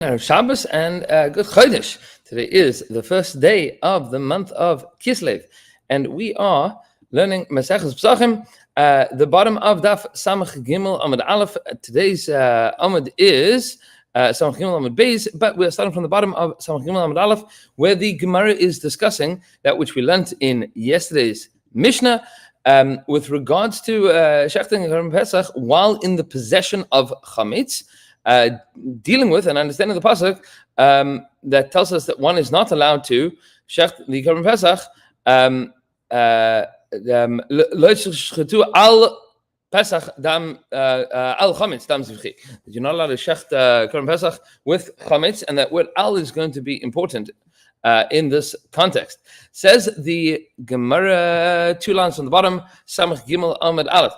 Shabbos and good Chodesh. Today is the first day of the month of Kislev, and we are learning Maseches Pesachim, the bottom of Daf Samach Gimel Amud Aleph. Today's Amud is Samach Gimel Amud Beis, but we're starting from the bottom of Samach Gimel Amud Aleph, where the Gemara is discussing that which we learnt in yesterday's Mishnah with regards to Shechting and Pesach while in the possession of Chametz. Dealing with and understanding the pasuk that tells us that one is not allowed to shecht the Korban Pesach lo yishchetu al Pesach dam al chametz dam zivchi. That you're not allowed to shecht Korban Pesach with chametz, and that word al is going to be important in this context. Says the Gemara, two lines on the bottom, Samach Gimel Amud Aleph.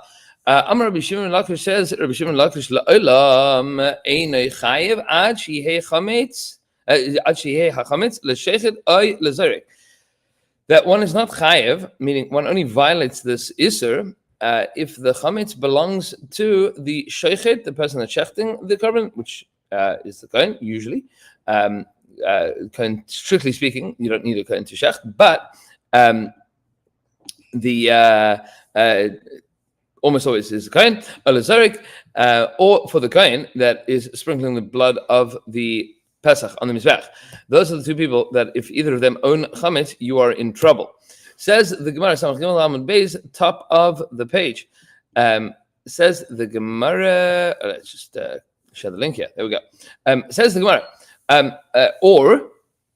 Amar Rabbi Shimon Lakish says, Rabbi Shimon Lakish la'olam einay chayev ad shehei chametz l'shechet oy l'zarek. That one is not chayev, meaning one only violates this iser if the chametz belongs to the shechet, the person that's shechting the korban, which is the kohen usually. Kohen, strictly speaking, you don't need a kohen to shecht, but almost always is the kohen, or for the kohen that is sprinkling the blood of the Pesach on the Mizbech. Those are the two people that if either of them own chametz, you are in trouble. Says the Gemara, Samach Gimel Amud Beis, top of the page. Says the Gemara, let's just share the link here. There we go. Says the Gemara, or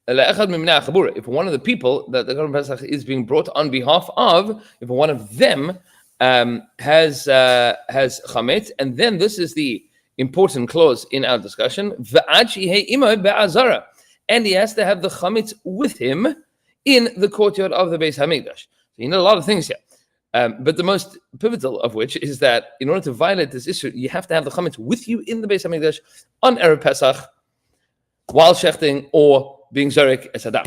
if one of the people that the Korban Pesach is being brought on behalf of, if one of them has chametz, and then this is the important clause in our discussion, and he has to have the chametz with him in the courtyard of the Beis Hamikdash. So you know a lot of things here, but the most pivotal of which is that in order to violate this issue, you have to have the chametz with you in the Beis Hamikdash on Erev Pesach, while shechting or being zarek as adam.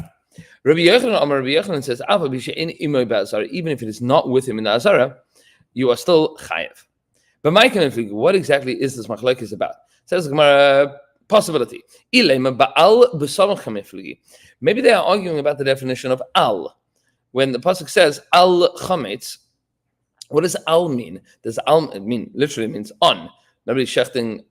Rabbi Yochanan says, even if it is not with him in the Azara, you are still chayev. But what exactly is this machlokes about? Says the Gemara, possibility. Maybe they are arguing about the definition of al. When the pasuk says al chametz, what does al mean? Does al mean literally means on? Nobody shechting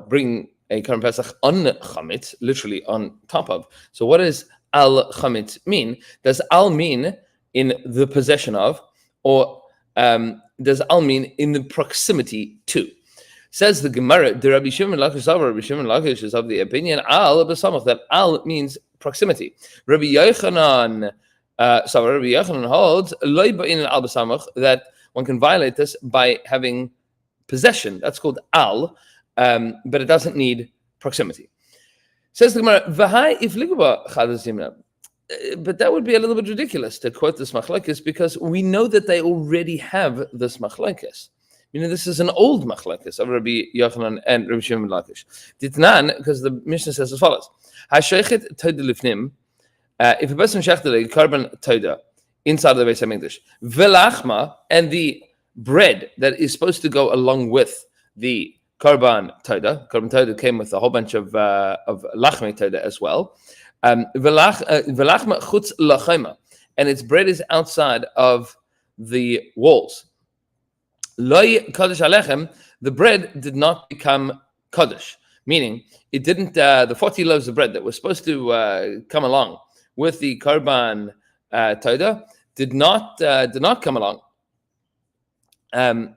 bring a Korban Pesach on chametz, literally on top of. So what does al chametz mean? Does al mean in the possession of, or does al mean in the proximity to? Says the Gemara, the Rabbi Shimon Lakish is of the opinion al b'samach, that al means proximity. Rabbi Yochanan holds loy ba'in al b'samach, that one can violate this by having possession. That's called al, but it doesn't need proximity. Says the Gemara, v'hai if ligba chadas yimna. But that would be a little bit ridiculous to quote this machlokes, because we know that they already have this machlokes. This is an old machlokes of Rabbi Yochanan and Rabbi Shimon Lakish. Ditnan, because the Mishnah says as follows: Hashechet toda lifnim. If a person shechted a korban toda inside of the Beis Hamikdash, velachma, and the bread that is supposed to go along with the korban toda. Korban toda came with a whole bunch of lachme toda as well. Velachma chutz lachema, and its bread is outside of the walls. Loi kadosh alechem, the bread did not become kadosh, meaning it didn't. The 40 loaves of bread that were supposed to come along with the korban toda did not come along, and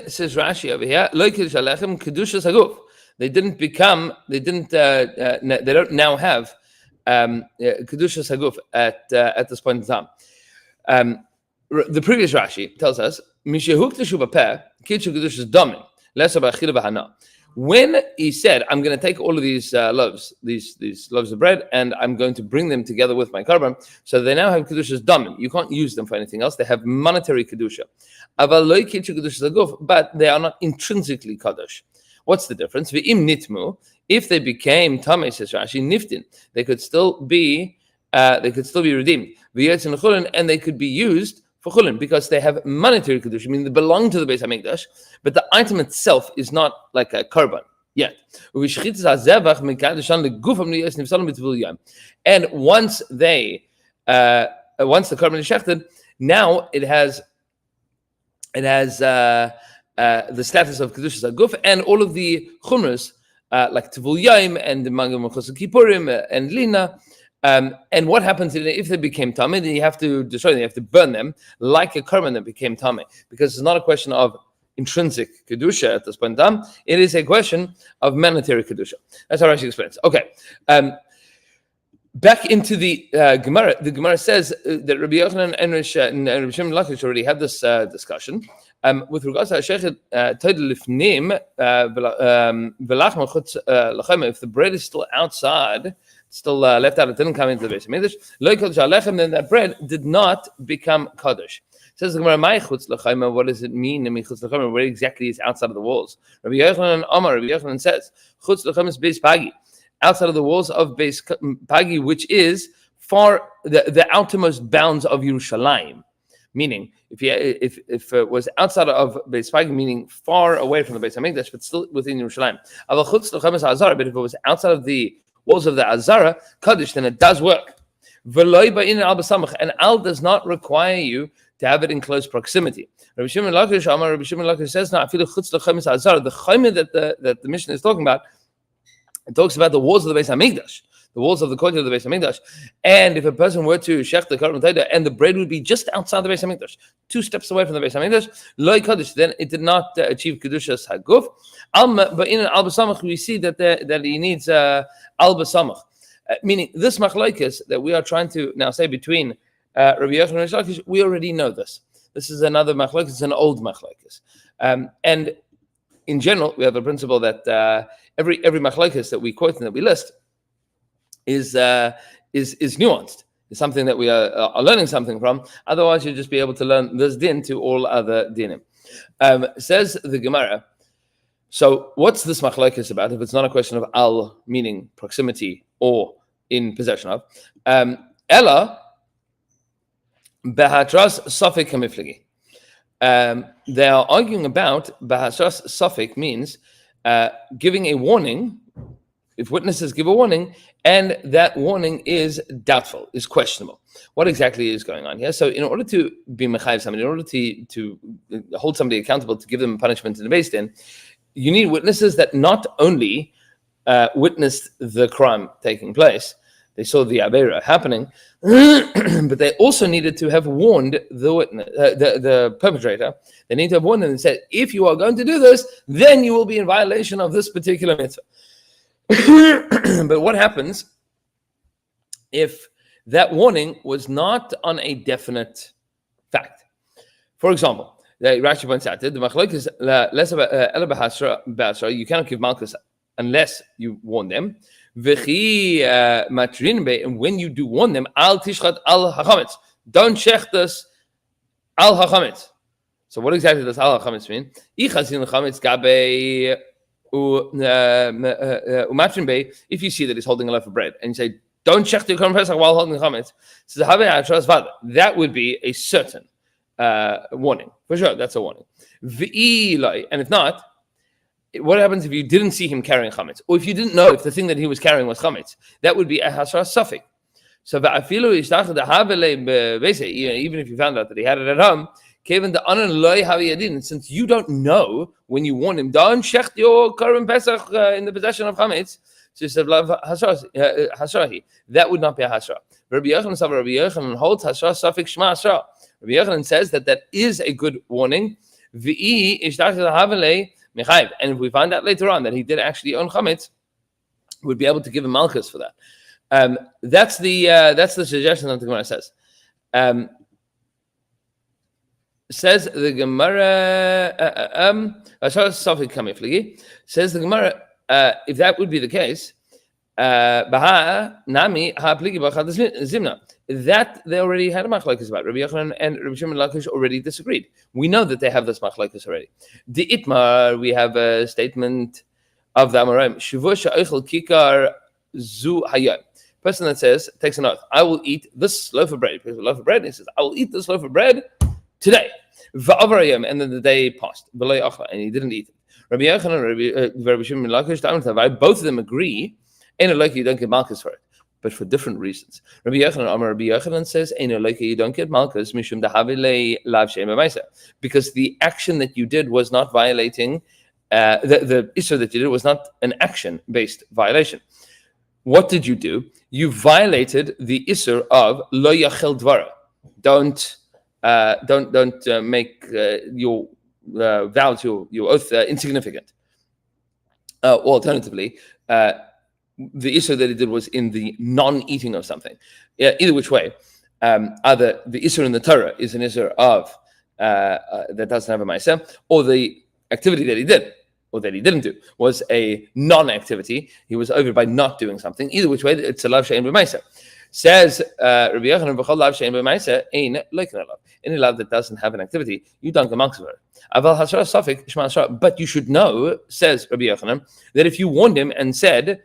says Rashi over here, Lo kiddush alechem kedushas haguf. They don't now have kedushas haguf at this point in time. The previous Rashi tells us, Mishehuk teshu b'peh kiddush kedushas damin lesa b'achila b'hana. When he said, I'm going to take all of these loaves, these loaves of bread, and I'm going to bring them together with my korban, so they now have kedushas damim. You can't use them for anything else. They have monetary kedusha. But they are not intrinsically kadosh. What's the difference? V'im nitmu, if they became tamei, says Rashi, niftin, they could still be redeemed. And they could be used for chulin because they have monetary kedusha, meaning they belong to the Beis Hamikdash, but the item itself is not like a korban yet. And once the korban is shechted, now it has the status of Kedushas HaGuf, and all of the chumras, like Tivul Yaim and the Mangam Mechus Kippurim and Lina. And what happens if they became Tameh? Then you have to destroy them, you have to burn them, like a korban that became Tameh. Because it's not a question of intrinsic Kedusha at this point in time, it is a question of monetary Kedusha. That's how Rashi explains. Okay. Back into the Gemara. The Gemara says that Rabbi Yochanan and Rabbi Shimon Lakish already had this discussion with regards to Shechet Toidel Lifnim Velachma Chutz Lachem. If the bread is still outside, still left out, it didn't come into the Beis Hamikdash. Lo Kodesh Alechem, then that bread did not become Kodesh. Says the Gemara, "My chutz l'chayma." What does it mean? Chutz l'chayma, where exactly is outside of the walls? Rabbi Yochanan Amar. Rabbi Yochanan says, "Chutz l'chayma is beis pagi." Outside of the walls of Beis Pagi, which is far the outermost bounds of Yerushalayim. Meaning, if it was outside of Beis Pagi, meaning far away from the Beis Hamikdash, but still within Yerushalayim. But if it was outside of the walls of the Azara, Kaddish, then it does work. And Al does not require you to have it in close proximity. Rabbi Shimon Lakish says, "No, I feel the chayma that the Mishnah is talking about. It talks about the walls of the Beis Hamikdash, the walls of the courtyard of the Beis Hamikdash. And if a person were to shech the korban taida, and the bread would be just outside the Beis Hamikdash, 2 steps away from the Beis Hamikdash, loy kaddish, then it did not achieve kedushas haguf. But in al b'samach we see that he needs al b'samach, meaning this machlokes that we are trying to now say between Rabbi Yochanan and Rish Lakish, we already know this. This is another machlokes, it's an old machlokes, and in general, we have a principle that every machlokes that we quote and that we list is nuanced. It's something that we are learning something from. Otherwise, you'll just be able to learn this din to all other dinim. Says the Gemara. So, what's this machlokes about? If it's not a question of al, meaning proximity or in possession of, ella behatras safek hamiflagi. They are arguing about bahasras safek means giving a warning, if witnesses give a warning, and that warning is doubtful, is questionable. What exactly is going on here? So in order to be mechayiv somebody, in order to hold somebody accountable, to give them punishment in the Beis Din, you need witnesses that not only witnessed the crime taking place, they saw the Aveira happening, but they also needed to have warned the witness, the perpetrator. They need to have warned them and said, if you are going to do this, then you will be in violation of this particular mitzvah. But what happens if that warning was not on a definite fact? For example, Rashi points out that the machlok is less about Basra. You cannot give malchus unless you warn them. And when you do warn them, al tishchat al hachametz, don't shech this al hachametz. So what exactly does al hachametz mean? If you see that he's holding a loaf of bread and you say, don't shech the korban pesach while holding the chametz, that would be a certain warning. For sure, that's a warning. And if not, what happens if you didn't see him carrying chametz, or if you didn't know if the thing that he was carrying was chametz? That would be a hasra safek. So even if you found out that he had it at home, since you don't know when you warn him, don't shecht your korban pesach in the possession of chametz, so you said hasrahi. That would not be a hasra. Rabbi Yochanan holds hasra safek shma hasra. Rabbi Yochanan says that is a good warning. And if we find out later on that he did actually own chametz, we'd be able to give him malchus for that. That's the suggestion that the Gemara says. Says the Gemara. Says the Gemara. If that would be the case, that they already had a machlokes about. Rabbi Yochanan and Rabbi Shimon Lakish already disagreed. We know that they have this machlokes already. The Itmar, we have a statement of the Amoraim. Shavuot she'ochel kikar zu hayom. Person that says, takes an oath, I will eat this loaf of bread. He takes a loaf of bread and he says, I will eat this loaf of bread today. And then the day passed, and he didn't eat it. Rabbi Yochanan and Rabbi Shimon both of them agree, you don't get malchus for it, but for different reasons. Rabbi Yochanan says, you don't get malchus because the action that you did was not violating, the issur that you did was not an action-based violation. What did you do? You violated the issur of lo yachel dvara. Don't make your vows, your oath, insignificant. Alternatively, the issur that he did was in the non-eating of something. Either which way, either the issur in the Torah is an issur of that doesn't have a ma'aseh, or the activity that he did or that he didn't do was a non-activity. He was over by not doing something. Either which way, it's a lav she'ein b'ma'aseh. Says Rabbi Yochanan, "V'chol lav she'ein b'ma'aseh ein loiken alav." Any lav that doesn't have an activity, you don't get malchus for it. Aval hasra safek shma hasra. But you should know, says Rabbi Yochanan, that if you warned him and said,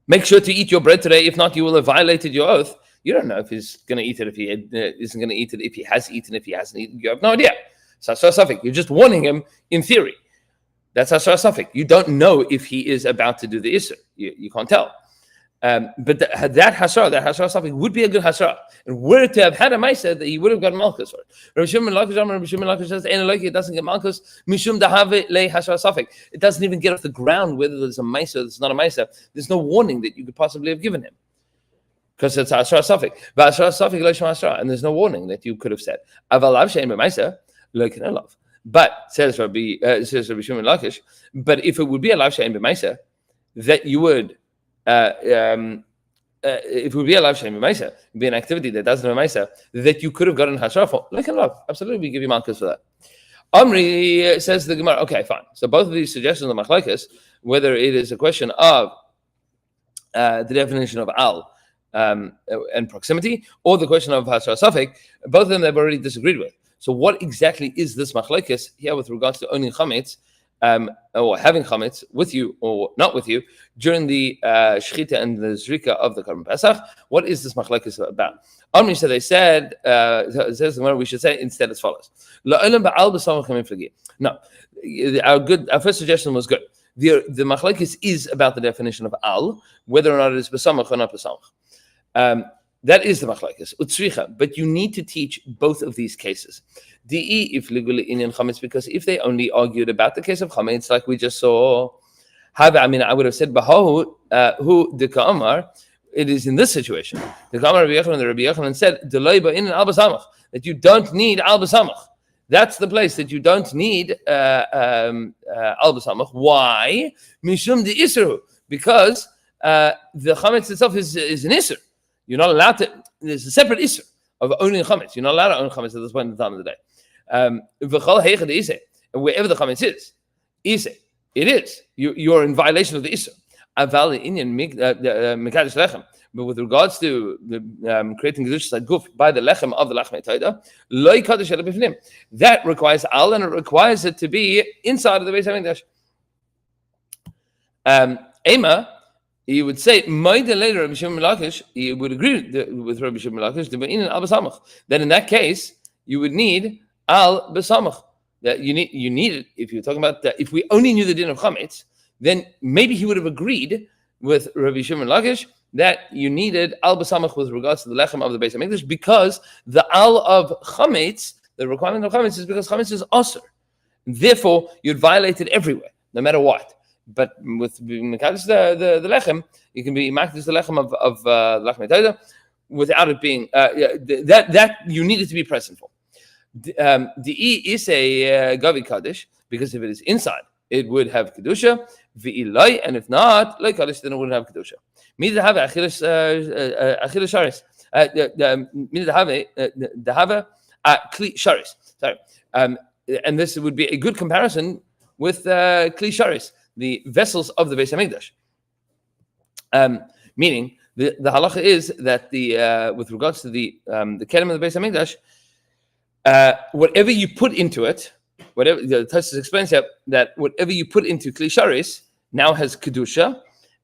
"Make sure to eat your bread today, if not, you will have violated your oath," you don't know if he's going to eat it, if he isn't going to eat it, if he has eaten, if he hasn't eaten. You have no idea. So hasra safek. You're just warning him in theory. That's hasra safek. You don't know if he is about to do the issur. You can't tell. But that hasra safek would be a good hasra, and were to have had a ma'aseh, that he would have gotten malchus for it. Rabbi Shimon Lakish says, it doesn't get malchus mishum dahave le hasra safek. It doesn't even get off the ground whether there's a ma'aseh or there's not a ma'aseh. There's no warning that you could possibly have given him, because it's hasra safek. But hasra safek lo shema hasra, and there's no warning that you could have said. Aval lav she'ein b'ma'aseh lo ken elav. But says Rabbi Shimon Lakish, but if it would be a lav she'ein b'ma'aseh, that you would. If it would be a lav she'ein b'ma'aseh, be an activity that doesn't have a ma'aseh, that you could have gotten hasra for, like a love. Absolutely, we give you malchus for that. Omri says the Gemara. Okay, fine. So both of these suggestions of machlokes, whether it is a question of the definition of al and proximity, or the question of hasra safek, both of them they've already disagreed with. So what exactly is this machlokes here with regards to owning chametz? Or having chametz with you or not with you during the shechita and the zrika of the Korban Pesach? What is this machlokes about? Omri said they said says the we should say instead as follows. No, our first suggestion was good. The machlokes is about the definition of al, whether or not it is besamach or not besamach. That is the machlokes utzricha, but you need to teach both of these cases. If legally in chametz, because if they only argued about the case of chametz, like we just saw, I would have said bahu who the ka'amar. It is in this situation. The ka'amar Rabbi Yochanan, the Rabbi Yochanan said delayba in al basamach, that you don't need al basamach. That's the place that you don't need al basamach. Why? Mishum de isru, because the chametz itself is an isur. You're not allowed to. There's a separate isur of owning chametz. You're not allowed to own chametz at this point in time of the day. Wherever the chametz is it is. You're in violation of the isur. But with regards to the creating kedusha guf by the lechem of the lechem toida, loy kadosh ela bifnim. That requires al, and it requires it to be inside of the Beis Hamikdash. Ema. He would say, later Rabbi Shimon Lakish, he would agree with Rabbi Shimon Lakish, that in that case, you would need al basamach. That you need it. If you're talking about that, if we only knew the din of chametz, then maybe he would have agreed with Rabbi Shimon Lakish that you needed al basamach with regards to the lechem of the Beis Hamikdash, because the al of chametz, the requirement of chametz is because chametz is asur. Therefore, you'd violate it everywhere, no matter what. But with mekadosh the lechem, you can be mekadosh the lechem of lechem toida without it being that you need it to be present for. The e is a gavi kaddish, because if it is inside, it would have kedusha. V'ilai, and if not, like kaddish, then it wouldn't have kedusha. Mida have achilish sharis. Mida have kli sharis. Sorry, and this would be a good comparison with kli sharis, the vessels of the Beis Hamikdash. Meaning, the halacha is that the with regards to the kelim of the Beis Hamikdash, whatever you put into it, whatever the Tosfos explains here, that whatever you put into kli sharis now has kedusha,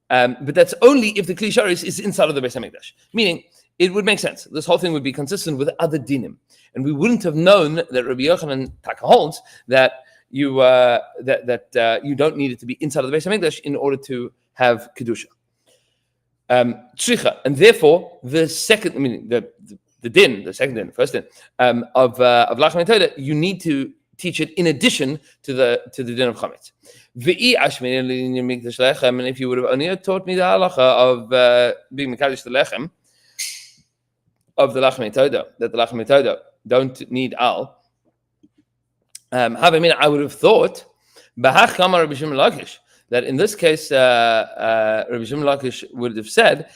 but that's only if the kli sharis is inside of the Beis Hamikdash. Meaning, it would make sense. This whole thing would be consistent with other dinim, and we wouldn't have known that Rabbi Yochanan Taka holds that you you don't need it to be inside of the Beis Hamikdash in order to have kedusha. Tzricha, and therefore the second, I mean the din, the second din, first din of Lachem Torah, you need to teach it in addition to the din of chametz. And if you would have only taught me the halacha of being mekadosh the lechem of the Lachem Torah, that the Lachem Torah don't need al. I would have thought that in this case, Rabbi Shimon Lakish would have said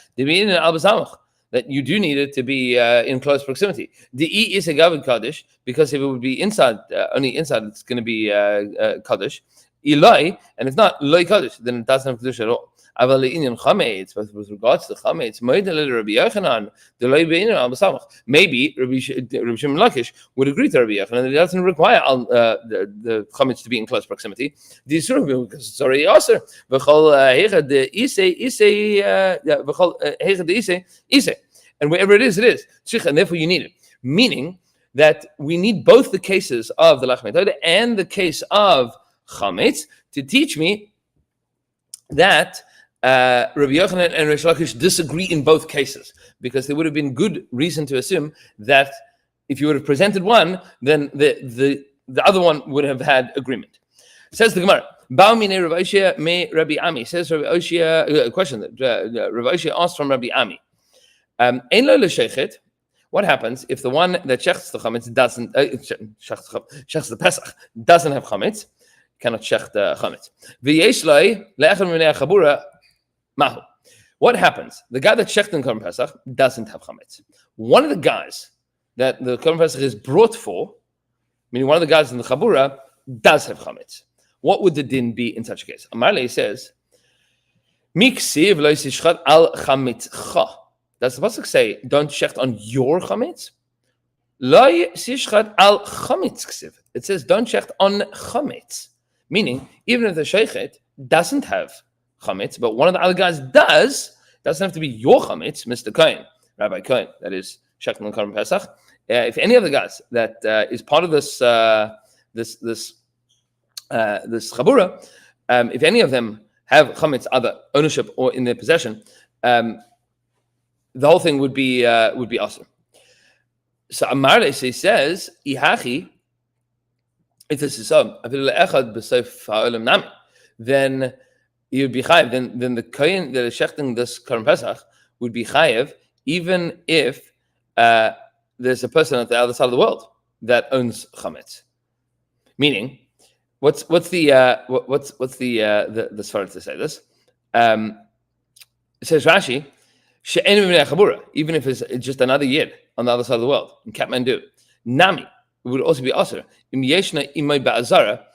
that you do need it to be in close proximity. The E is a Gavod Kaddish, because if it would be inside, only inside, it's going to be Kaddish. Eloi, and if not Loi Kaddish, then it doesn't have Kaddish at all. But with regards to chametz, maybe Rabbi Shimon Lakish would agree to Rabbi Yochanan that it doesn't require the chametz to be in close proximity. Because it's already aser. And wherever it is, it is. And therefore you need it. Meaning that we need both the cases of the Lachem Torah and the case of chametz to teach me that Rabbi Yochanan and Reish Lakish disagree in both cases, because there would have been good reason to assume that if you would have presented one, then the other one would have had agreement. Says the Gemara, Ba'amine Rav Oshia me Rabbi Ami. Says Rabbi Oshia, a question that Rav Oshia asked from Rabbi Ami. Ein lo l'shechet. What happens if the one that shechts the chametz doesn't shechts the Pesach doesn't have chametz? Cannot shech the chametz. V'yesh lo le'echad minei chabura. What happens? The guy that shecht in Korban Pesach doesn't have chametz. One of the guys that the Korban Pesach is brought for, meaning one of the guys in the chabura, does have chametz. What would the din be in such a case? Amarle says, "Miksiv lo yishchat al chametzcha." Does the pasuk say, "Don't shecht on your chametz"? Lo yishchat al chametz ksiv. It says, "Don't shecht on chametz," meaning even if the sheichet doesn't have chametz, but one of the other guys doesn't have to be your chametz, Mr. Cohen, Rabbi Cohen, that is Shechton and Korban Pesach. If any of the guys that is part of this chabura, if any of them have chametz, either ownership or in their possession, the whole thing would be awesome. So Amarle says, "Ihachi." If this is so, then he would be chayiv. Then the kohen that is shechting this Korban Pesach would be chayiv, even if there's a person at the other side of the world that owns chametz. Meaning, what's the svara to say this? It says Rashi, she'enu b'nei chabura, even if it's just another yid on the other side of the world in Kathmandu. Nami, it would also be aser. Im yeshna imay ba'azara,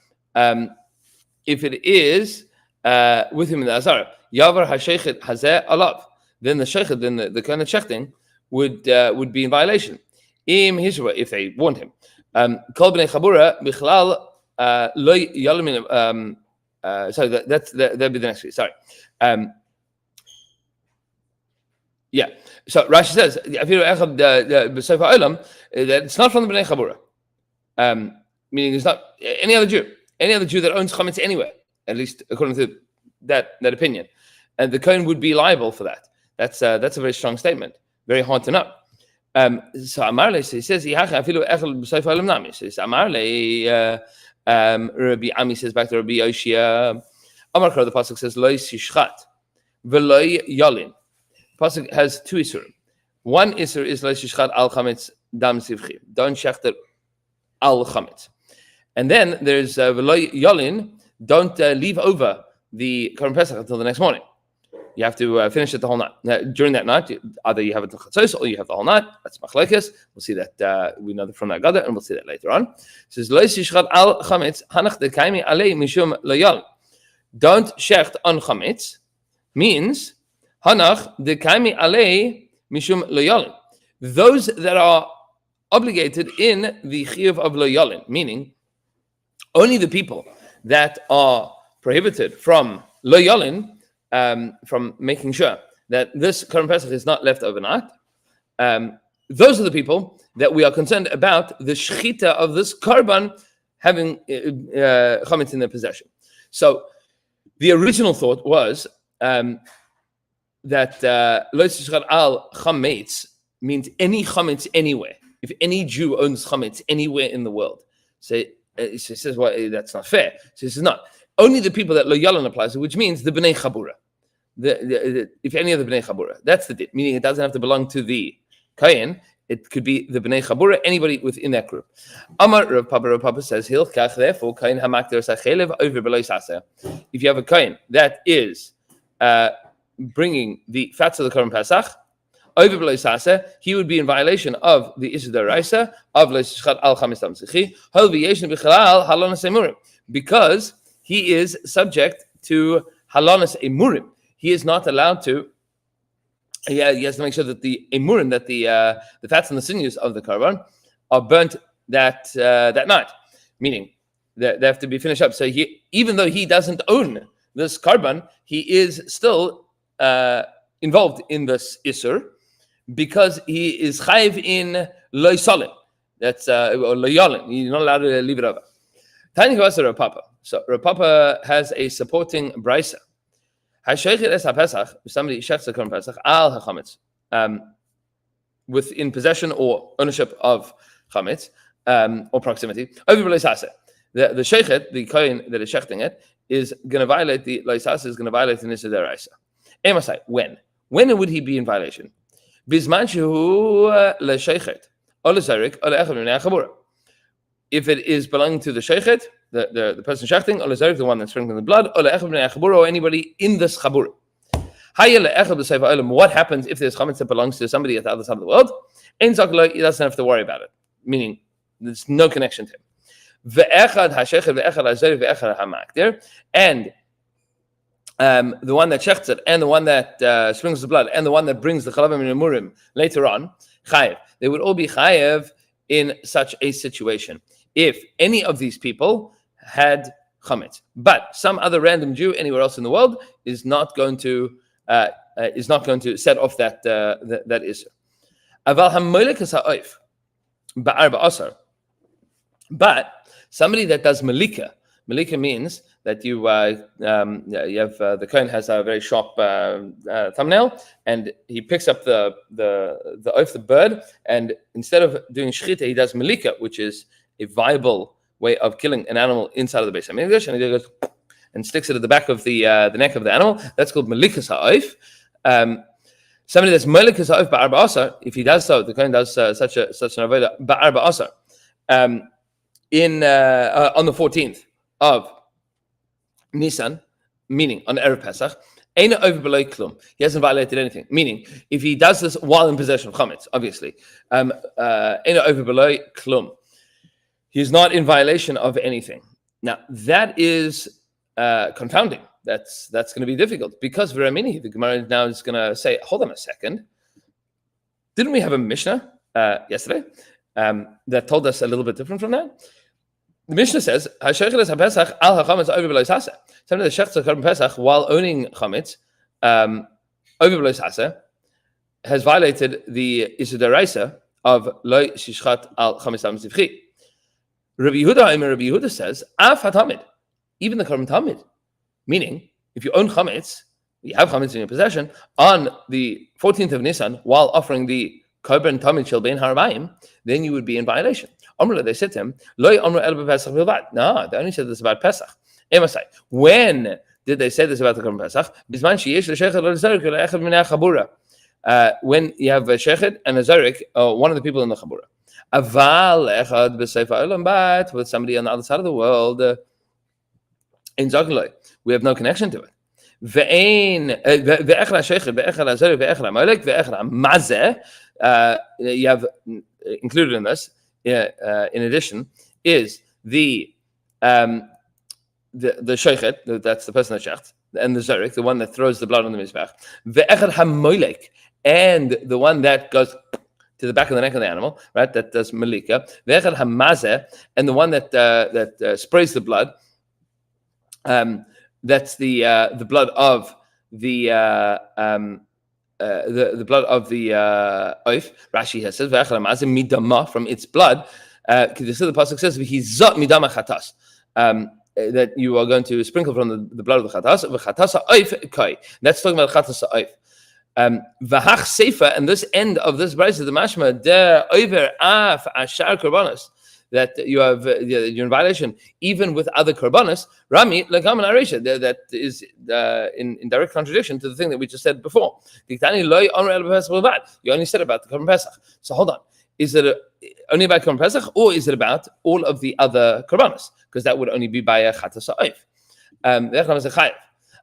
if it is with him in the azara, yavar hashechet hazeh alav, then the shechet, then the kind of shechting would be in violation. Im hishra, if they warned him. Kol b'nei chabura bichlal lo yalamin. Sorry, that'd be the next week. Sorry. Yeah. So Rashi says, that it's not from the b'nei chabura. Meaning it's not any other Jew that owns chametz anywhere, at least according to that opinion, and the kohen would be liable for that. That's a very strong statement, very hard to know. So Amarle says, Amarle, Rabbi Ami says back to Rabbi Oshia, Amarkar, the pasuk says lo yishchat v'lo yalin. Pasuk has two isurim. One isur is lo yishchat al chametz dam sivchi. Don't shechter al chametz. And then there's v'lo yalin. Don't leave over the Korban Pesach until the next morning. You have to finish it the whole night. During that night, either you have it till chatzos or you have the whole night. That's Maseches. We'll see that we know from that Gada, and we'll see that later on. It says lo yishchat al chametz hanach dekaimi alei mishum loyal. Don't shecht on chametz means hanach dekaimi alei mishum loyal. Those that are obligated in the chiyuv of loyalin, meaning only the people that are prohibited from loyalin, from making sure that this Korban Pesach is not left overnight, those are the people that we are concerned about the shechita of this korban having chametz in their possession. So the original thought was that lo tishchad al chametz means any chametz anywhere. If any Jew owns chametz anywhere in the world, he says, well, that's not fair. So he says, not. Only the people that lo yalan applies to, which means the bnei chabura. If any of the bnei chabura, that's the dit, meaning it doesn't have to belong to the kohen. It could be the bnei chabura, anybody within that group. Amar Rav Papa says, hilchach, therefore, kohen hamakter sachelev over below saseh. If you have a kohen that is bringing the fats of the korban pesach over below saseh, he would be in violation of the issur d'oraisa of lo tishchad al chametz tamzichi hol v'yeshnu b'chalal halonas emurim, because he is subject to halonas emurim. He is not allowed to. He has to make sure that the emurim, that the fats and the sinews of the korban are burnt that night, meaning they have to be finished up. So even though he doesn't own this korban, he is still involved in this issur, because he is chayiv in lo yisolin. That's or lo yolin. You're not allowed to leave it over. Tani Rav Papa. So Rav Papa has a supporting brisa. If somebody shechs the korban pesach al hachametz, within possession or ownership of chametz or proximity, over below saseh, the shechet, the kohen that is shechting it, is going to violate the lo saseh, is going to violate the issur d'oraisa. Emasai, when would he be in violation? Bisman shehu leshechet or lezarik or leechad b'nei chabura. If it is belonging to the shechet, the person shechting, or lezarik, the one that's sprinkling the blood, or leechad b'nei chabura, or anybody in this chabura. What happens if there's chametz that belongs to somebody at the other side of the world? He doesn't have to worry about it, meaning there's no connection to him. And the one that shechts it, and the one that sprinkles the blood, and the one that brings the chalavim and emurim later on, chayev. They would all be chayev in such a situation if any of these people had chametz. But some other random Jew anywhere else in the world is not going to set off that issur. Aval hamoilek ha'oif ba'arba asar. But somebody that does malika means that you have the kohen has a very sharp thumbnail, and he picks up the oif, the bird, and instead of doing shechita, he does malika, which is a viable way of killing an animal inside of the Beis Hamikdash, and he goes and sticks it at the back of the neck of the animal. That's called malikas ha'oif. Somebody that's malikas ha'oif ba'arba asar, if he does so, the kohen does such an avodah ba'arba asar on the 14th of Nisan, meaning on Erev Pesach, Eina over below klum. He hasn't violated anything. Meaning, if he does this while in possession of chametz, obviously, Eina over below klum. He is not in violation of anything. Now that is confounding. That's going to be difficult, because Viramini, the Gemara now is going to say, hold on a second. Didn't we have a Mishnah yesterday that told us a little bit different from that? The Mishnah says, somebody that shechts the korban pesach while owning chametz over below saseh has violated the issur d'oraisa of lo tishchad al chametz tamzichi. Rabbi Yehuda says, af hatamid, even the korban tamid, meaning if you own chametz, you have chametz in your possession on the 14th of Nisan while offering the korban tamid shel bein harabayim, then you would be in violation. They said to him, no, they only said this about Pesach. When did they say this about the korban Pesach? When you have a shechet and a zarik, one of the people in the chabura. But with somebody on the other side of the world, in Zagaloi, we have no connection to it. You have included in this, in addition, is the shochet, that's the person that shecht, and the zarik, the one that throws the blood on the mizbech, ve'echad hamoilek, and the one that goes to the back of the neck of the animal, right? That does malika. Ve'echad hamazeh, and the one that sprays the blood. That's the blood of the the blood of the oif. Rashi has said midama from its blood. The pasuk says midama chatas. That you are going to sprinkle from the blood of the chatas. V'chatas oif kai. That's talking about chatas oif. V'hach seifa, and this end of this brayz is the mashma der over af ashar korbanos, that you have you're in violation even with other korbanos. Rami lagam aresha, that is in direct contradiction to the thing that we just said before. You only said about the korban pesach. So hold on, is it only about korban pesach, or is it about all of the other korbanos? Because that would only be by a chatas ha'oif.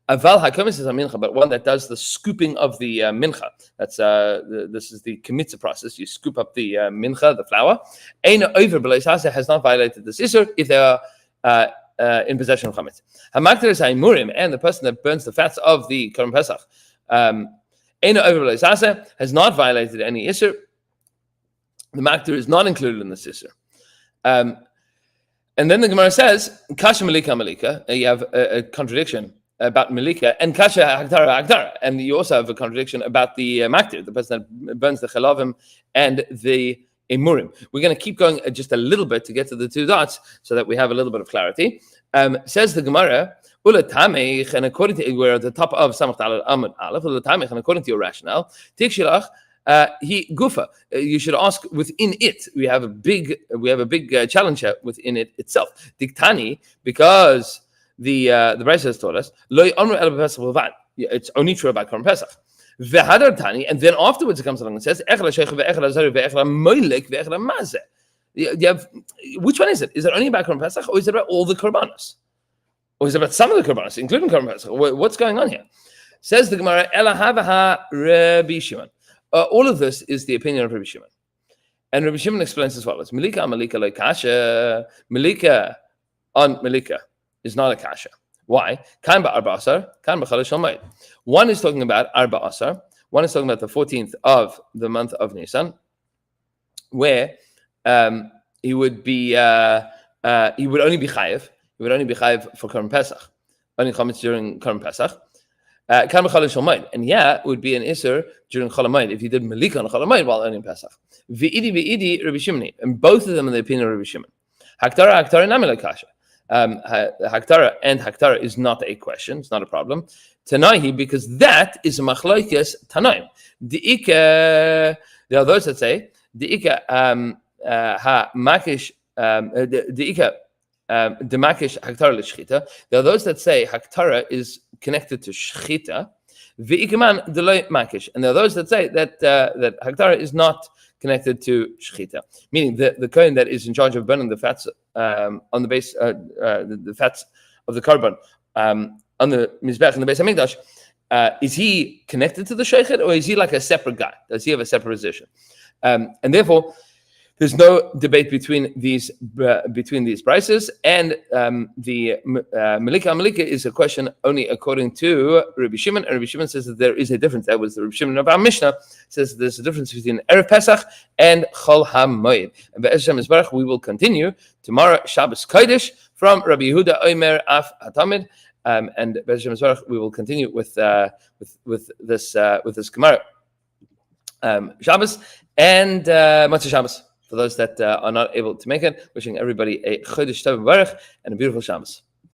Aval hakomis is a mincha, but one that does the scooping of the mincha. That's this is the kmitza process. You scoop up the mincha, the flour. Ein over b'leisasa has not violated this issur if they are in possession of chametz. Hamakter is haimurim, and the person that burns the fats of the korban pesach. Ein over b'leisasa has not violated any issur. The makter is not included in this issur. And then the Gemara says, kasha malika. You have a contradiction about Malika, and Kasha Hagdara, and you also have a contradiction about the Maktir, the person that burns the Chalavim and the Emurim. We're going to keep going just a little bit to get to the two dots so that we have a little bit of clarity. Says the Gemara, Ula Tamech, and according to, we're at the top of Samach Amud Aleph, Ula Tamech, and according to your rationale, Tikshilach, he gufa. You should ask within it. We have a big challenge here within it itself. Diktani, because the Brisa has taught us, it's only true about Korban Pesach. And then afterwards it comes along and says, you have, which one is it? Is it only about Korban Pesach, or is it about all the Korbanos? Or is it about some of the Korbanos, including Korban Pesach? What's going on here? Says the Gemara, Rabbi Shimon. All of this is the opinion of Rabbi Shimon. And Rabbi Shimon explains as follows. Malika lo kasha. Malika on Malika is not a kasha. Why? Kan ba'arba asar, kan b'chalash al-ma'id. One is talking about arba asar. One is talking about the 14th of the month of Nisan, where he would be he would only be chayiv. He would only be chayiv for Korban Pesach. Only chametz during Korban Pesach. Kan b'chalash al-ma'id, and it would be an isur during Chol HaMoed if he did malika on Chol HaMoed while earning Pesach. V'idi Rabbi Shimon, and both of them in the opinion of Rabbi Shimon. Haktara namila kasha. Haktara and Haktara is not a question; it's not a problem. Tanaihi, because that is a machlokes Tanaim. There are those that say the ha makish the makish Haktara l'shchita. There are those that say Haktara is connected to shchita. V'ikaman delay makish, and there are those that say that that Haktara is not connected to shchita, meaning the kohen that is in charge of burning the fats on the base, the fats of the korban on the mizbech and the base hamikdash, is he connected to the sheichet, or is he like a separate guy? Does he have a separate position? And therefore, there's no debate between these prices, and the Malika is a question only according to Rabbi Shimon, and Rabbi Shimon says that there is a difference. That was the Rabbi Shimon of our Mishnah, says there's a difference between Erev Pesach and Chol HaMoed. And Be'ezhem Yisbarach, we will continue tomorrow, Shabbos Kodesh, from Rabbi Yehuda Omer Af HaTamid, and Be'ezhem Yisbarach, we will continue with this Gemara Shabbos and Matzah Shabbos. For those that are not able to make it, wishing everybody a Chodesh Tov Baruch and a beautiful Shabbos.